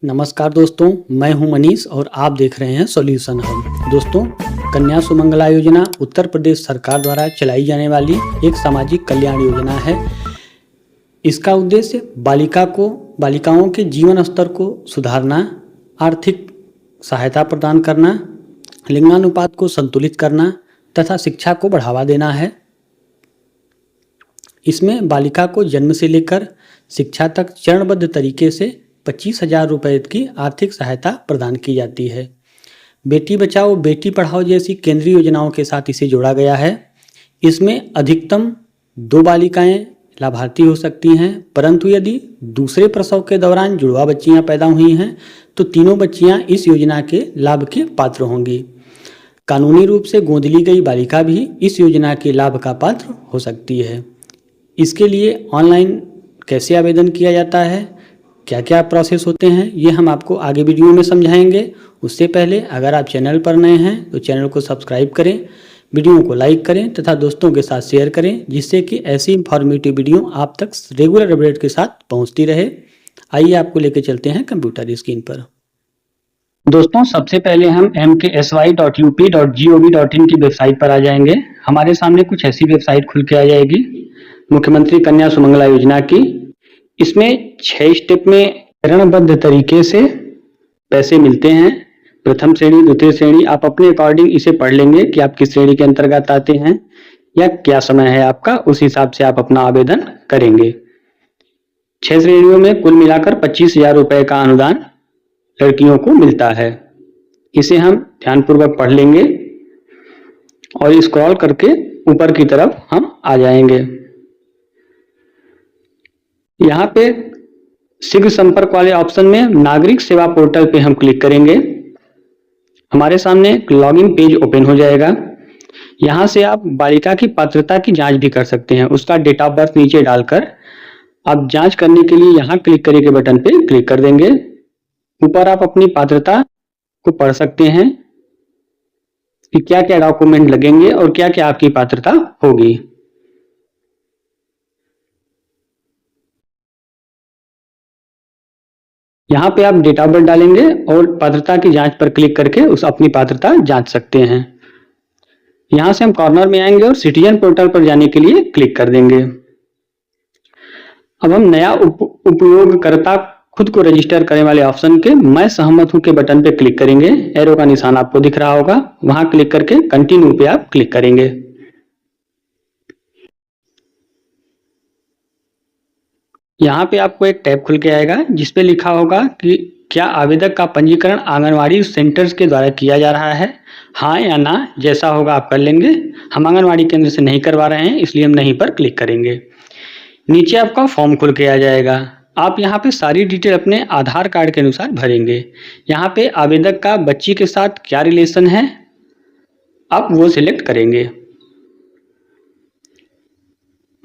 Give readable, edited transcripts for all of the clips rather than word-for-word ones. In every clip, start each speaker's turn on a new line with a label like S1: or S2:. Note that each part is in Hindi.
S1: नमस्कार दोस्तों, मैं हूं मनीष और आप देख रहे हैं सॉल्यूशन हब। दोस्तों, कन्या सुमंगला योजना उत्तर प्रदेश सरकार द्वारा चलाई जाने वाली एक सामाजिक कल्याण योजना है। इसका उद्देश्य बालिकाओं के जीवन स्तर को सुधारना, आर्थिक सहायता प्रदान करना, लिंगानुपात को संतुलित करना तथा शिक्षा को बढ़ावा देना है। इसमें बालिका को जन्म से लेकर शिक्षा तक चरणबद्ध तरीके से 25,000 रुपये की आर्थिक सहायता प्रदान की जाती है। बेटी बचाओ बेटी पढ़ाओ जैसी केंद्रीय योजनाओं के साथ इसे जोड़ा गया है। इसमें अधिकतम 2 बालिकाएं लाभार्थी हो सकती हैं, परंतु यदि दूसरे प्रसव के दौरान जुड़वा बच्चियां पैदा हुई हैं तो तीनों बच्चियां इस योजना के लाभ के पात्र होंगी। कानूनी रूप से गोद ली गई बालिका भी इस योजना के लाभ का पात्र हो सकती है। इसके लिए ऑनलाइन कैसे आवेदन किया जाता है, क्या क्या प्रोसेस होते हैं, ये हम आपको आगे वीडियो में समझाएंगे। उससे पहले अगर आप चैनल पर नए हैं तो चैनल को सब्सक्राइब करें, वीडियो को लाइक करें तथा दोस्तों के साथ शेयर करें, जिससे कि ऐसी इंफॉर्मेटिव वीडियो आप तक रेगुलर अपडेट के साथ पहुंचती रहे। आइए आपको लेकर चलते हैं कंप्यूटर स्क्रीन पर। दोस्तों, सबसे पहले हम mksy.up.gov.in की वेबसाइट पर आ जाएंगे। हमारे सामने कुछ ऐसी वेबसाइट खुल के आ जाएगी, मुख्यमंत्री कन्या सुमंगला योजना की। इसमें 6 स्टेप में चरणबद्ध तरीके से पैसे मिलते हैं। प्रथम श्रेणी, द्वितीय श्रेणी, आप अपने अकॉर्डिंग इसे पढ़ लेंगे कि आप किस श्रेणी के अंतर्गत आते हैं या क्या समय है आपका, उस हिसाब से आप अपना आवेदन करेंगे। 6 श्रेणियों में कुल मिलाकर 25,000 रुपये का अनुदान लड़कियों को मिलता है। इसे हम ध्यानपूर्वक पढ़ लेंगे और स्क्रॉल करके ऊपर की तरफ हम आ जाएंगे। यहाँ पे शीघ्र संपर्क वाले ऑप्शन में नागरिक सेवा पोर्टल पे हम क्लिक करेंगे। हमारे सामने एक लॉगिन पेज ओपन हो जाएगा। यहाँ से आप बालिका की पात्रता की जांच भी कर सकते हैं। उसका डेट ऑफ बर्थ नीचे डालकर आप जांच करने के लिए यहाँ क्लिक करें के बटन पे क्लिक कर देंगे। ऊपर आप अपनी पात्रता को पढ़ सकते हैं कि क्या क्या डॉक्यूमेंट लगेंगे और क्या क्या आपकी पात्रता होगी। यहाँ पे आप डेट ऑफ बर्थ डालेंगे और पात्रता की जांच पर क्लिक करके उस अपनी पात्रता जांच सकते हैं। यहाँ से हम कॉर्नर में आएंगे और सिटीजन पोर्टल पर जाने के लिए क्लिक कर देंगे। अब हम नया उपयोगकर्ता खुद को रजिस्टर करने वाले ऑप्शन के मैं सहमत हूं के बटन पे क्लिक करेंगे। एरो का निशान आपको दिख रहा होगा, वहां क्लिक करके कंटिन्यू पे आप क्लिक करेंगे। यहाँ पे आपको एक टैब खुल के आएगा जिसपे लिखा होगा कि क्या आवेदक का पंजीकरण आंगनवाड़ी सेंटर्स के द्वारा किया जा रहा है, हाँ या ना। जैसा होगा आप कर लेंगे। हम आंगनवाड़ी केंद्र से नहीं करवा रहे हैं, इसलिए हम नहीं पर क्लिक करेंगे। नीचे आपका फॉर्म खुल के आ जाएगा। आप यहाँ पे सारी डिटेल अपने आधार कार्ड के अनुसार भरेंगे। यहाँ पे आवेदक का बच्ची के साथ क्या रिलेशन है, आप वो सिलेक्ट करेंगे।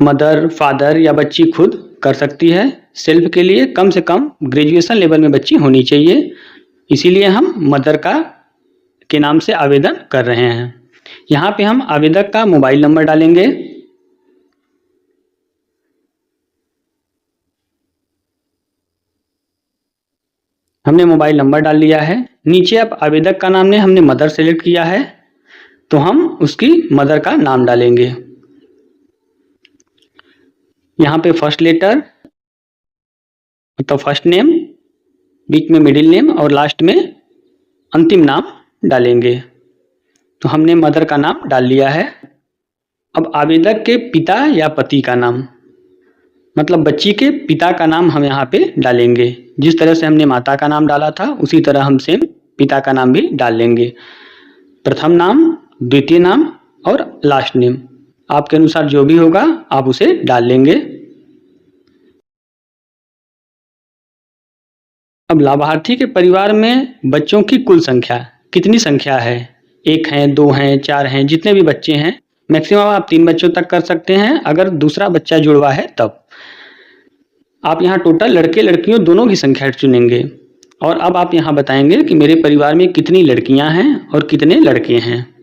S1: मदर, फादर या बच्ची खुद कर सकती है। सेल्फ के लिए कम से कम ग्रेजुएशन लेवल में बच्ची होनी चाहिए, इसीलिए हम मदर के नाम से आवेदन कर रहे हैं। यहाँ पे हम आवेदक का मोबाइल नंबर डालेंगे। हमने मोबाइल नंबर डाल लिया है। नीचे अब आवेदक का नाम ने हमने मदर सेलेक्ट किया है तो हम उसकी मदर का नाम डालेंगे। यहाँ पे फर्स्ट लेटर मतलब फर्स्ट नेम, बीच में मिडिल नेम और लास्ट में अंतिम नाम डालेंगे। तो हमने मदर का नाम डाल लिया है। अब आवेदक के पिता या पति का नाम मतलब बच्ची के पिता का नाम हम यहाँ पे डालेंगे। जिस तरह से हमने माता का नाम डाला था उसी तरह हम सेम पिता का नाम भी डाल लेंगे। प्रथम नाम, द्वितीय नाम और लास्ट नेम आपके अनुसार जो भी होगा आप उसे डाल लेंगे। अब लाभार्थी के परिवार में बच्चों की कुल संख्या कितनी संख्या है, 1 हैं, 2 हैं, 4 हैं, जितने भी बच्चे हैं। मैक्सिमम आप 3 बच्चों तक कर सकते हैं। अगर दूसरा बच्चा जुड़वा है तब आप यहाँ टोटल लड़के लड़कियों दोनों की संख्या चुनेंगे। और अब आप यहाँ बताएंगे कि मेरे परिवार में कितनी लड़कियां हैं और कितने लड़के हैं।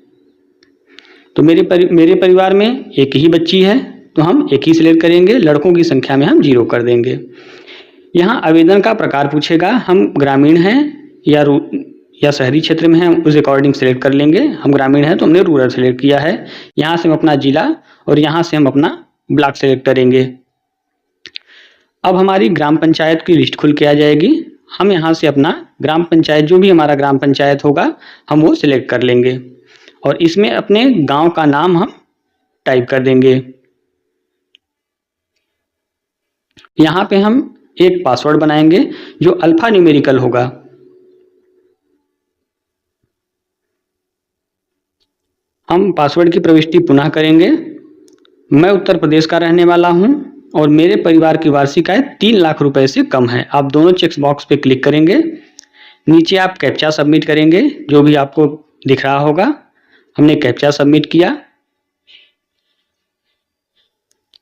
S1: तो मेरे परिवार में एक ही बच्ची है तो हम एक ही सिलेक्ट करेंगे। लड़कों की संख्या में हम 0 कर देंगे। यहाँ आवेदन का प्रकार पूछेगा, हम ग्रामीण हैं या शहरी क्षेत्र में हैं, उस अकॉर्डिंग सेलेक्ट कर लेंगे। हम ग्रामीण हैं तो हमने रूरल सेलेक्ट किया है। यहाँ से हम अपना जिला और यहाँ से हम अपना ब्लॉक सेलेक्ट करेंगे। अब हमारी ग्राम पंचायत की लिस्ट खुल के आ जाएगी। हम यहाँ से अपना ग्राम पंचायत, जो भी हमारा ग्राम पंचायत होगा, हम वो सिलेक्ट कर लेंगे और इसमें अपने गांव का नाम हम टाइप कर देंगे। यहाँ पे हम एक पासवर्ड बनाएंगे जो अल्फा न्यूमेरिकल होगा। हम पासवर्ड की प्रविष्टि पुनः करेंगे। मैं उत्तर प्रदेश का रहने वाला हूँ और मेरे परिवार की वार्षिक आय 3 लाख रुपए से कम है। आप दोनों चेक बॉक्स पे क्लिक करेंगे। नीचे आप कैप्चा सबमिट करेंगे, जो भी आपको दिख रहा होगा। हमने कैप्चा सबमिट किया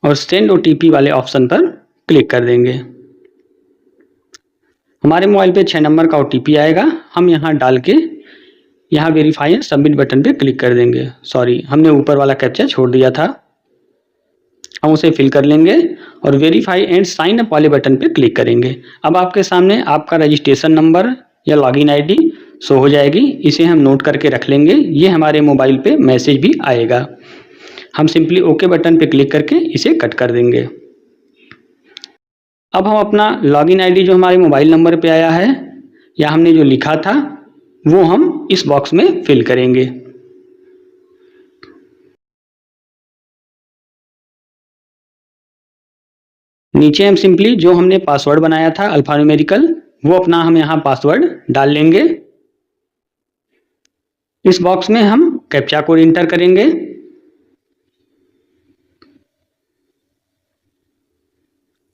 S1: और सेंड ओटीपी वाले ऑप्शन पर क्लिक कर देंगे। हमारे मोबाइल पे 6 नंबर का ओटीपी आएगा। हम यहाँ डाल के यहाँ वेरीफाई एंड सबमिट बटन पे क्लिक कर देंगे। सॉरी, हमने ऊपर वाला कैप्चा छोड़ दिया था। हम उसे फिल कर लेंगे और वेरीफाई एंड साइन अप वाले बटन पे क्लिक करेंगे। अब आपके सामने आपका रजिस्ट्रेशन नंबर या लॉगिन आईडी शो हो जाएगी। इसे हम नोट करके रख लेंगे। ये हमारे मोबाइल पे मैसेज भी आएगा। हम सिंपली ओके बटन पे क्लिक करके इसे कट कर देंगे। अब हम अपना लॉगिन आईडी जो हमारे मोबाइल नंबर पे आया है या हमने जो लिखा था वो हम इस बॉक्स में फिल करेंगे। नीचे हम सिंपली जो हमने पासवर्ड बनाया था अल्फान्यूमेरिकल, वो अपना हम यहाँ पासवर्ड डाल लेंगे। इस बॉक्स में हम कैप्चा कोड इंटर करेंगे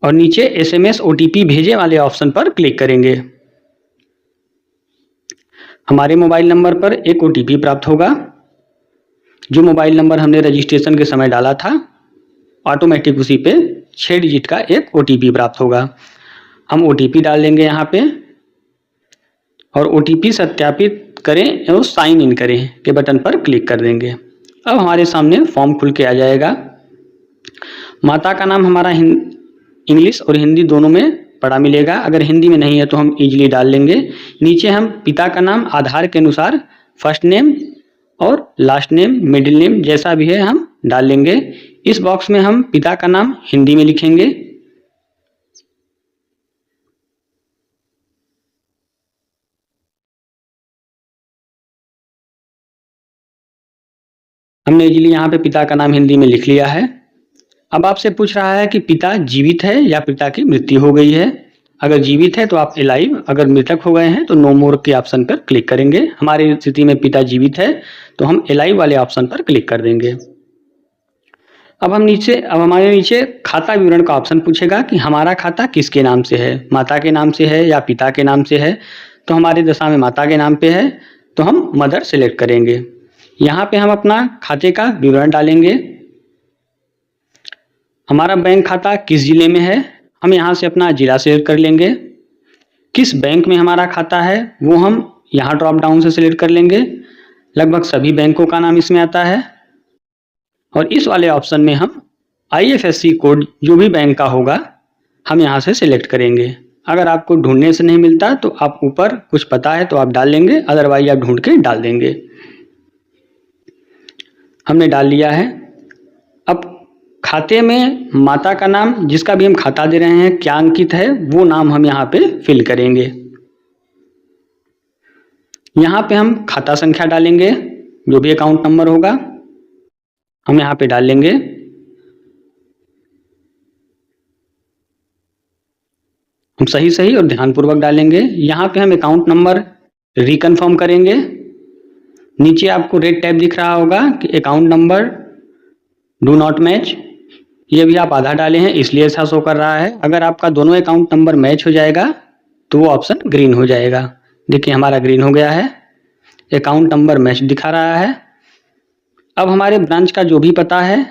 S1: और नीचे एसएमएस ओटीपी भेजे वाले ऑप्शन पर क्लिक करेंगे। हमारे मोबाइल नंबर पर एक ओटीपी प्राप्त होगा। जो मोबाइल नंबर हमने रजिस्ट्रेशन के समय डाला था, ऑटोमेटिक उसी पे 6 डिजिट का एक ओटीपी प्राप्त होगा। हम ओटीपी डाल देंगे यहाँ पे और ओटीपी सत्यापित करें और साइन इन करें के बटन पर क्लिक कर देंगे। अब हमारे सामने फॉर्म खुल के आ जाएगा। माता का नाम हमारा इंग्लिश और हिंदी दोनों में पढ़ा मिलेगा। अगर हिंदी में नहीं है तो हम इजीली डाल लेंगे। नीचे हम पिता का नाम आधार के अनुसार फर्स्ट नेम और लास्ट नेम, मिडिल नेम जैसा भी है हम डाल लेंगे। इस बॉक्स में हम पिता का नाम हिंदी में लिखेंगे। हमने इजीली यहाँ पे पिता का नाम हिंदी में लिख लिया है। अब आपसे पूछ रहा है कि पिता जीवित है या पिता की मृत्यु हो गई है। अगर जीवित है तो आप एलाइव, अगर मृतक हो गए हैं तो नो मोर के ऑप्शन पर क्लिक करेंगे। हमारी स्थिति में पिता जीवित है तो हम एलाइव वाले ऑप्शन पर क्लिक कर देंगे। अब हमारे नीचे खाता विवरण का ऑप्शन पूछेगा कि हमारा खाता किसके नाम से है, माता के नाम से है या पिता के नाम से है। तो हमारी दशा में माता के नाम पे है तो हम मदर सेलेक्ट करेंगे। यहाँ पे हम अपना खाते का विवरण डालेंगे। हमारा बैंक खाता किस जिले में है, हम यहाँ से अपना जिला सेलेक्ट कर लेंगे। किस बैंक में हमारा खाता है वो हम यहाँ ड्रॉप डाउन से सिलेक्ट कर लेंगे। लगभग सभी बैंकों का नाम इसमें आता है और इस वाले ऑप्शन में हम IFSC कोड जो भी बैंक का होगा हम यहाँ से सिलेक्ट करेंगे। अगर आपको ढूंढने से नहीं मिलता तो आप ऊपर कुछ पता है तो आप डाल लेंगे, अदरवाइज आप ढूंढ के डाल देंगे। हमने डाल लिया है। अब खाते में माता का नाम, जिसका भी हम खाता दे रहे हैं, क्या अंकित है वो नाम हम यहाँ पे फिल करेंगे। यहाँ पे हम खाता संख्या डालेंगे, जो भी अकाउंट नंबर होगा हम यहाँ पे डाल लेंगे। हम सही और ध्यानपूर्वक डालेंगे। यहाँ पे हम अकाउंट नंबर रिकन्फर्म करेंगे। नीचे आपको रेड टैब दिख रहा होगा कि account number do not match, ये भी आप आधा डाले हैं इसलिए ऐसा शो कर रहा है। अगर आपका दोनों अकाउंट नंबर मैच हो जाएगा तो वो ऑप्शन ग्रीन हो जाएगा। देखिए हमारा ग्रीन हो गया है, अकाउंट नंबर मैच दिखा रहा है। अब हमारे ब्रांच का जो भी पता है,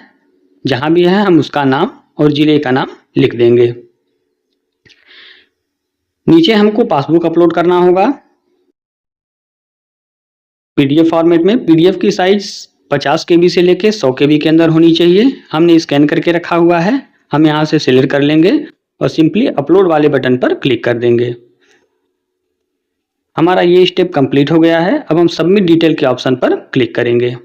S1: जहां भी है, हम उसका नाम और जिले का नाम लिख देंगे। नीचे हमको पासबुक अपलोड करना होगा PDF फॉर्मेट में। PDF की साइज 50 KB से लेके 100 KB के अंदर होनी चाहिए। हमने स्कैन करके रखा हुआ है, हम यहाँ से सिलेक्ट कर लेंगे और सिंपली अपलोड वाले बटन पर क्लिक कर देंगे। हमारा ये स्टेप कंप्लीट हो गया है। अब हम सबमिट डिटेल के ऑप्शन पर क्लिक करेंगे।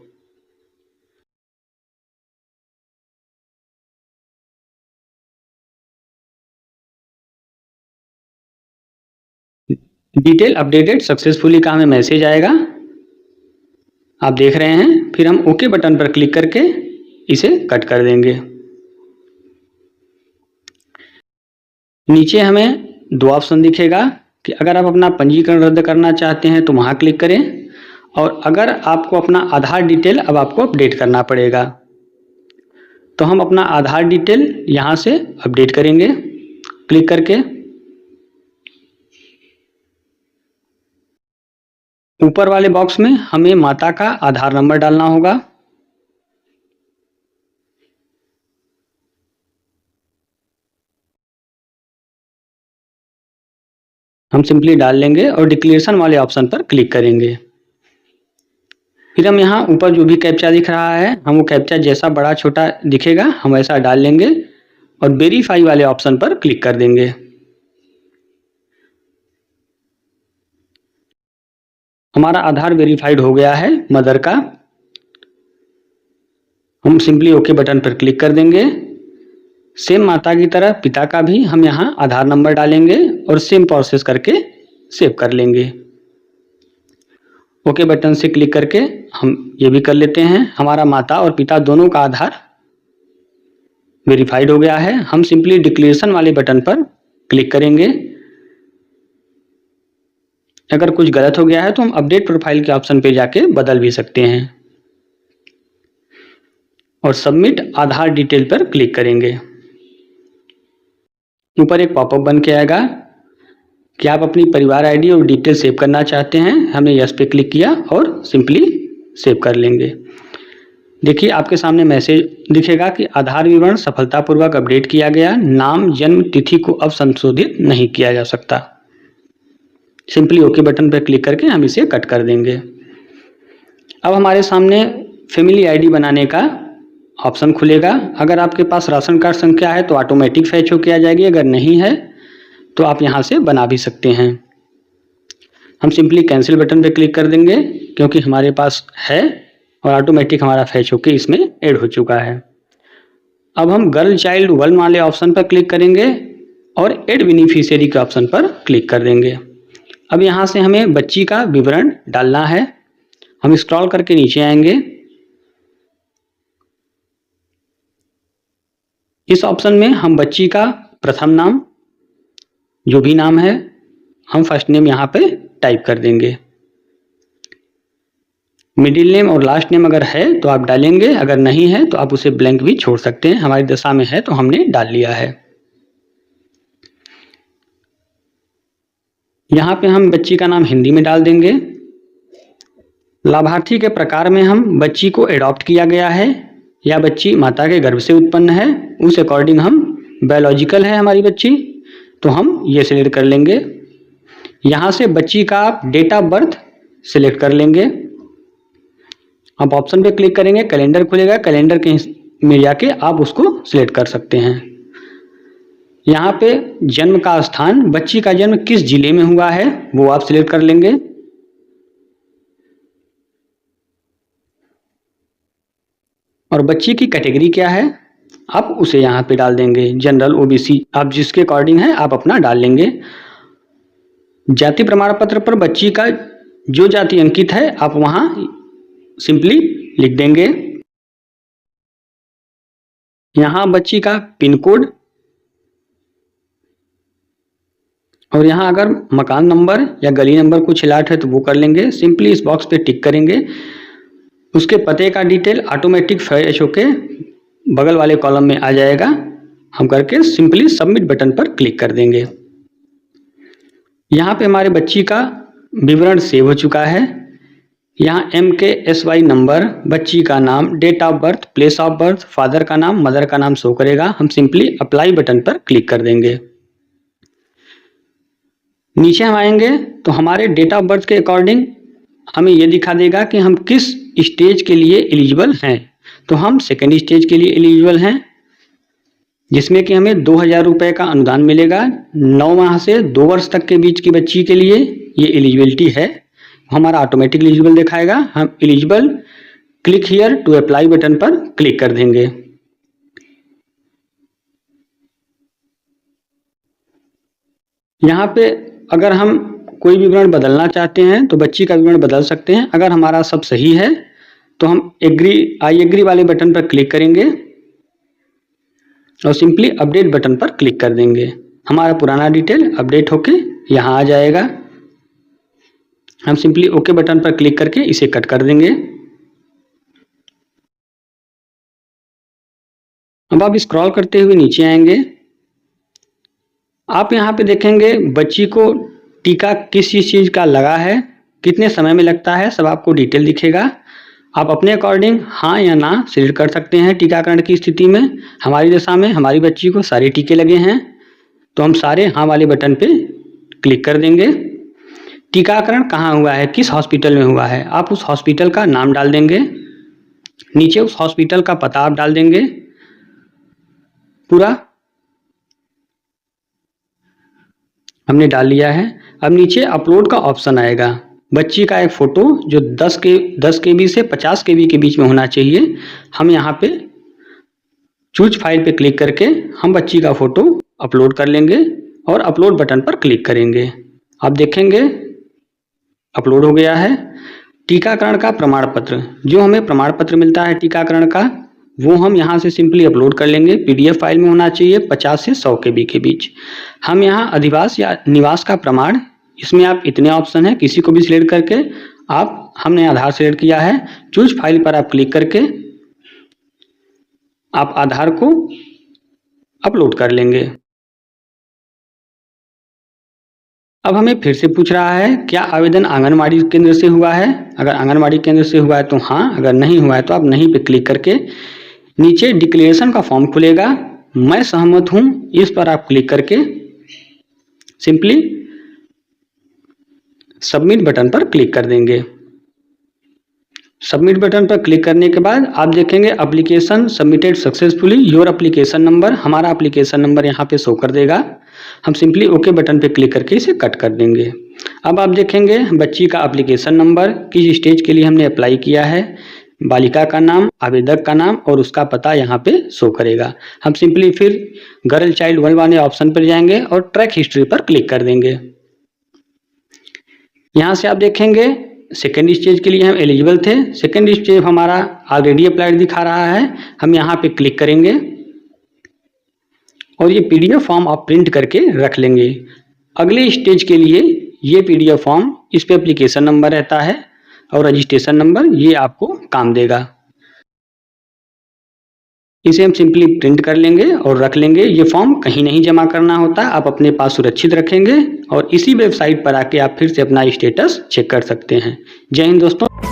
S1: डिटेल अपडेटेड सक्सेसफुली का हमें मैसेज आएगा, आप देख रहे हैं। फिर हम ओके बटन पर क्लिक करके इसे कट कर देंगे। नीचे हमें दो ऑप्शन दिखेगा कि अगर आप अपना पंजीकरण रद्द करना चाहते हैं तो वहां क्लिक करें, और अगर आपको अपना आधार डिटेल अब आपको अपडेट करना पड़ेगा तो हम अपना आधार डिटेल यहां से अपडेट करेंगे क्लिक करके। ऊपर वाले बॉक्स में हमें माता का आधार नंबर डालना होगा। हम सिंपली डाल लेंगे और डिक्लेरेशन वाले ऑप्शन पर क्लिक करेंगे। फिर हम यहाँ ऊपर जो भी कैप्चा दिख रहा है, हम वो कैप्चा जैसा बड़ा छोटा दिखेगा हम वैसा डाल लेंगे और वेरीफाई वाले ऑप्शन पर क्लिक कर देंगे। हमारा आधार वेरीफाइड हो गया है मदर का। हम सिंपली ओके बटन पर क्लिक कर देंगे। सेम माता की तरह पिता का भी हम यहाँ आधार नंबर डालेंगे और सेम प्रोसेस करके सेव कर लेंगे। ओके बटन से क्लिक करके हम ये भी कर लेते हैं। हमारा माता और पिता दोनों का आधार वेरीफाइड हो गया है। हम सिंपली डिक्लेरेशन वाले बटन पर क्लिक करेंगे। अगर कुछ गलत हो गया है तो हम अपडेट प्रोफाइल के ऑप्शन पे जाके बदल भी सकते हैं और सबमिट आधार डिटेल पर क्लिक करेंगे। ऊपर एक पॉपअप बन के आएगा कि आप अपनी परिवार आईडी और डिटेल सेव करना चाहते हैं। हमने यस पे क्लिक किया और सिंपली सेव कर लेंगे। देखिए आपके सामने मैसेज दिखेगा कि आधार विवरण सफलतापूर्वक अपडेट किया गया, नाम जन्म तिथि को अब संशोधित नहीं किया जा सकता। सिंपली ओके बटन पर क्लिक करके हम इसे कट कर देंगे। अब हमारे सामने फैमिली आईडी बनाने का ऑप्शन खुलेगा। अगर आपके पास राशन कार्ड संख्या है तो ऑटोमेटिक फैच होके आ जाएगी, अगर नहीं है तो आप यहाँ से बना भी सकते हैं। हम सिंपली कैंसिल बटन पे क्लिक कर देंगे क्योंकि हमारे पास है और ऑटोमेटिक हमारा फैच होके इसमें ऐड हो चुका है। अब हम गर्ल चाइल्ड 1 वाले ऑप्शन पर क्लिक करेंगे और एड बेनिफिशियरी के ऑप्शन पर क्लिक कर देंगे। अब यहाँ से हमें बच्ची का विवरण डालना है। हम स्क्रॉल करके नीचे आएंगे। इस ऑप्शन में हम बच्ची का प्रथम नाम जो भी नाम है हम फर्स्ट नेम यहाँ पे टाइप कर देंगे। मिडिल नेम और लास्ट नेम अगर है तो आप डालेंगे, अगर नहीं है तो आप उसे ब्लैंक भी छोड़ सकते हैं। हमारी दशा में है तो हमने डाल लिया है। यहाँ पे हम बच्ची का नाम हिंदी में डाल देंगे। लाभार्थी के प्रकार में हम बच्ची को एडॉप्ट किया गया है या बच्ची माता के गर्भ से उत्पन्न है, उस अकॉर्डिंग हम बायोलॉजिकल है हमारी बच्ची तो हम ये सिलेक्ट कर लेंगे। यहाँ से बच्ची का आप डेट ऑफ बर्थ सिलेक्ट कर लेंगे। आप ऑप्शन पे क्लिक करेंगे, कैलेंडर खुलेगा, कैलेंडर के में जाके आप उसको सिलेक्ट कर सकते हैं। यहाँ पे जन्म का स्थान, बच्ची का जन्म किस जिले में हुआ है वो आप सिलेक्ट कर लेंगे। और बच्ची की कैटेगरी क्या है आप उसे यहाँ पे डाल देंगे। जनरल, ओबीसी, आप जिसके अकॉर्डिंग है आप अपना डाल लेंगे। जाति प्रमाण पत्र पर बच्ची का जो जाति अंकित है आप वहाँ सिंपली लिख देंगे। यहाँ बच्ची का पिन कोड और यहाँ अगर मकान नंबर या गली नंबर कुछ अलॉट है तो वो कर लेंगे। सिंपली इस बॉक्स पे टिक करेंगे। उसके पते का डिटेल ऑटोमेटिक फैच होके बगल वाले कॉलम में आ जाएगा। हम करके सिंपली सबमिट बटन पर क्लिक कर देंगे। यहाँ पे हमारे बच्ची का विवरण सेव हो चुका है। यहाँ MKSY नंबर, बच्ची का नाम, date of birth, place of birth, father का नाम, मदर का नाम शो करेगा। हम सिंपली अप्लाई बटन पर क्लिक कर देंगे। नीचे हम आएंगे तो हमारे डेट ऑफ बर्थ के अकॉर्डिंग हमें ये दिखा देगा कि हम किस स्टेज के लिए एलिजिबल हैं। तो हम सेकेंड स्टेज के लिए एलिजिबल हैं। जिसमें कि हमें 2000 रुपये का अनुदान मिलेगा। 9 माह से 2 वर्ष तक के बीच की बच्ची के लिए ये एलिजिबिलिटी है। हमारा ऑटोमेटिक एलिजिबल दिखाएगा। हम eligible click here to apply button पर क्लिक कर देंगे। यहाँ पे अगर हम कोई विवरण बदलना चाहते हैं तो बच्ची का विवरण बदल सकते हैं। अगर हमारा सब सही है तो हम आई एग्री वाले बटन पर क्लिक करेंगे और सिंपली अपडेट बटन पर क्लिक कर देंगे। हमारा पुराना डिटेल अपडेट होके यहाँ आ जाएगा। हम सिंपली ओके बटन पर क्लिक करके इसे कट कर देंगे। अब आप स्क्रॉल करते हुए नीचे आएंगे। आप यहाँ पे देखेंगे बच्ची को टीका किस चीज़ का लगा है, कितने समय में लगता है, सब आपको डिटेल दिखेगा। आप अपने अकॉर्डिंग हाँ या ना सिलेक्ट कर सकते हैं। टीकाकरण की स्थिति में हमारी दशा में हमारी बच्ची को सारे टीके लगे हैं तो हम सारे हाँ वाले बटन पे क्लिक कर देंगे। टीकाकरण कहाँ हुआ है, किस हॉस्पिटल में हुआ है, आप उस हॉस्पिटल का नाम डाल देंगे। नीचे उस हॉस्पिटल का पता आप डाल देंगे पूरा। हमने डाल लिया है। अब नीचे अपलोड का ऑप्शन आएगा। बच्ची का एक फ़ोटो जो 10 KB से 50 KB के बीच में होना चाहिए। हम यहाँ पे चूज फाइल पे क्लिक करके हम बच्ची का फ़ोटो अपलोड कर लेंगे और अपलोड बटन पर क्लिक करेंगे। आप देखेंगे अपलोड हो गया है। टीकाकरण का प्रमाण पत्र, जो हमें प्रमाण पत्र मिलता है टीकाकरण का, वो हम यहाँ से सिंपली अपलोड कर लेंगे। PDF फाइल में होना चाहिए 50 से 100 KB के बीच। हम यहाँ अधिवास या निवास का प्रमाण, इसमें आप इतने ऑप्शन हैं, किसी को भी सिलेक्ट करके हमने आधार सिलेक्ट किया है। चूज फाइल पर आप क्लिक करके आप आधार को अपलोड कर लेंगे। अब हमें फिर से पूछ रहा है क्या आवेदन आंगनबाड़ी केंद्र से हुआ है। अगर आंगनबाड़ी केंद्र से हुआ है तो हाँ, अगर नहीं हुआ है तो आप नहीं पे क्लिक करके नीचे डिक्लेरेशन का फॉर्म खुलेगा, मैं सहमत हूं, इस पर आप क्लिक करके सिंपली सबमिट बटन पर क्लिक कर देंगे। सबमिट बटन पर क्लिक करने के बाद आप देखेंगे application submitted successfully, your application number, हमारा एप्लीकेशन नंबर यहाँ पे शो कर देगा। हम सिंपली ओके बटन पे क्लिक करके इसे कट कर देंगे। अब आप देखेंगे बच्ची का एप्लीकेशन नंबर, किस स्टेज के लिए हमने अप्लाई किया है, बालिका का नाम, आवेदक का नाम और उसका पता यहाँ पे शो करेगा। हम सिंपली फिर गर्ल चाइल्ड 1 वाले ऑप्शन पर जाएंगे और ट्रैक हिस्ट्री पर क्लिक कर देंगे। यहाँ से आप देखेंगे सेकेंड स्टेज के लिए हम एलिजिबल थे। सेकेंड स्टेज हमारा ऑलरेडी अप्लाइड दिखा रहा है। हम यहाँ पे क्लिक करेंगे और ये PDF फॉर्म आप प्रिंट करके रख लेंगे। अगले स्टेज के लिए ये PDF फॉर्म, इस पे एप्लीकेशन नंबर रहता है और रजिस्ट्रेशन नंबर, ये आपको काम देगा। इसे हम सिंपली प्रिंट कर लेंगे और रख लेंगे। ये फॉर्म कहीं नहीं जमा करना होता, आप अपने पास सुरक्षित रखेंगे और इसी वेबसाइट पर आके आप फिर से अपना स्टेटस चेक कर सकते हैं। जय हिंद दोस्तों।